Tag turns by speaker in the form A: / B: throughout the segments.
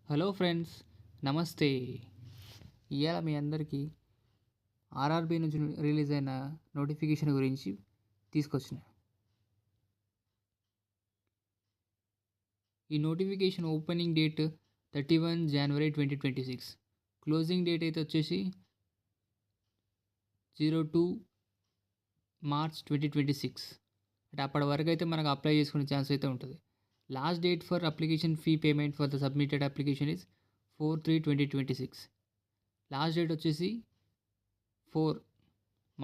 A: Hello friends, నమస్తే. ఇవాళ మీ అందరికీ ఆర్ఆర్బీ నుంచి రిలీజ్ అయిన నోటిఫికేషన్ గురించి తీసుకొచ్చిన. ఈ నోటిఫికేషన్ ఓపెనింగ్ డేట్ 31 జనవరి 2026, క్లోజింగ్ డేట్ అయితే వచ్చేసి 02 మార్చ్ 2026. అంటే అప్పటి వరకు అయితే మనకు అప్లై చేసుకునే ఛాన్స్ అయితే ఉంటుంది. Last date for application fee payment for the submitted application is 4/3/2026. Last date వచ్చేసి 4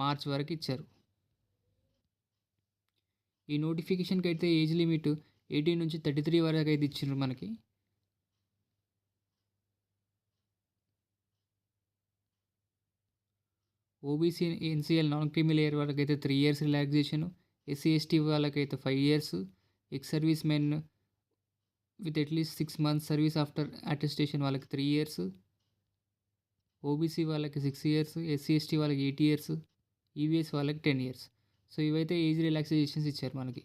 A: మార్చ్ వరకు ఇచ్చారు. ఈ నోటిఫికేషన్కి అయితే ఏజ్ లిమిట్ 18 నుంచి 33 వరకు అయితే ఇచ్చిండ్రు మనకి. OBC NCL non creamy layer వాళ్ళకైతే 3 years రిలాక్సేషన్, ఎస్సీ ఎస్టీ వాళ్ళకైతే 5 years, X service men with at least 6 months service after attestation వాళ్ళకి 3 years, ఓబీసీ వాళ్ళకి 6 years, ఎస్సీ ఎస్టీ వాళ్ళకి 8 years, ఈవీఎస్ వాళ్ళకి 10 years. సో ఇవైతే ఏజ్ రిలాక్సేషన్స్ ఇచ్చారు మనకి.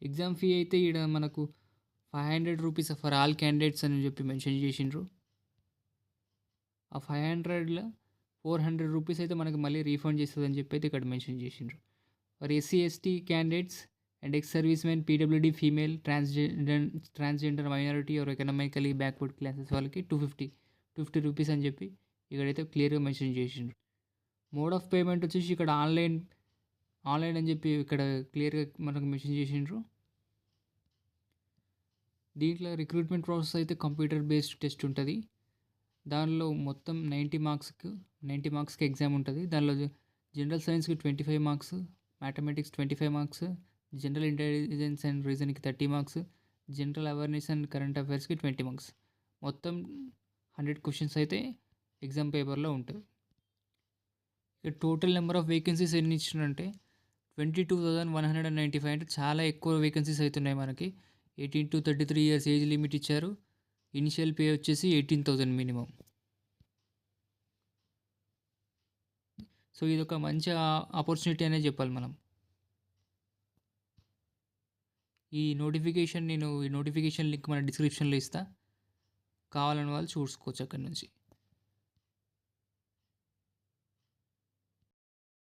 A: ఎగ్జామ్ ఫీ అయితే ఇక్కడ మనకు 500 రూపీస్ ఫర్ ఆల్ క్యాండిడేట్స్ అని చెప్పి మెన్షన్ చేసిండ్రు. ఆ 500లో 400 రూపీస్ అయితే మనకి మళ్ళీ రీఫండ్ చేస్తుందని చెప్పి అయితే ఇక్కడ మెన్షన్ చేసిండ్రు. For SC ST candidates and ex service men, PWD female, transgender minority or economically backward classes వాళ్ళకి 250 రూపీస్ అని చెప్పి ఇక్కడైతే క్లియర్గా మెన్షన్ చేసిండ్రు. మోడ్ ఆఫ్ పేమెంట్ వచ్చేసి ఇక్కడ ఆన్లైన్ అని చెప్పి ఇక్కడ క్లియర్గా మనకు మెన్షన్ చేసిండ్రు. దీంట్లో రిక్రూట్మెంట్ ప్రాసెస్ అయితే కంప్యూటర్ బేస్డ్ టెస్ట్ ఉంటుంది. దానిలో మొత్తం 90 మార్క్స్కి ఎగ్జామ్ ఉంటుంది. దానిలో జనరల్ సైన్స్కి 25 marks, mathematics 25 marks, general intelligence and రీజనింగ్కి 30 marks, general awareness and current అఫైర్స్కి 20 మార్క్స్. మొత్తం 100 క్వశ్చన్స్ అయితే ఎగ్జామ్ పేపర్లో ఉంటుంది. ఇక టోటల్ నెంబర్ ఆఫ్ వేకెన్సీస్ ఎన్ని ఇచ్చినారంటే 22,195. అంటే చాలా ఎక్కువ వేకెన్సీస్ అవుతున్నాయి మనకి. 18 to 33 years ఏజ్ లిమిట్ ఇచ్చారు. ఇనిషియల్ పే వచ్చేసి 18,000 మినిమం. సో ఇది ఒక మంచి ఆపర్చునిటీ అనే చెప్పాలి మనం. ఈ నోటిఫికేషన్ లింక్ మన డిస్క్రిప్షన్లో ఇస్తా, కావాలని వాళ్ళు చూసుకోవచ్చు అక్కడి నుంచి.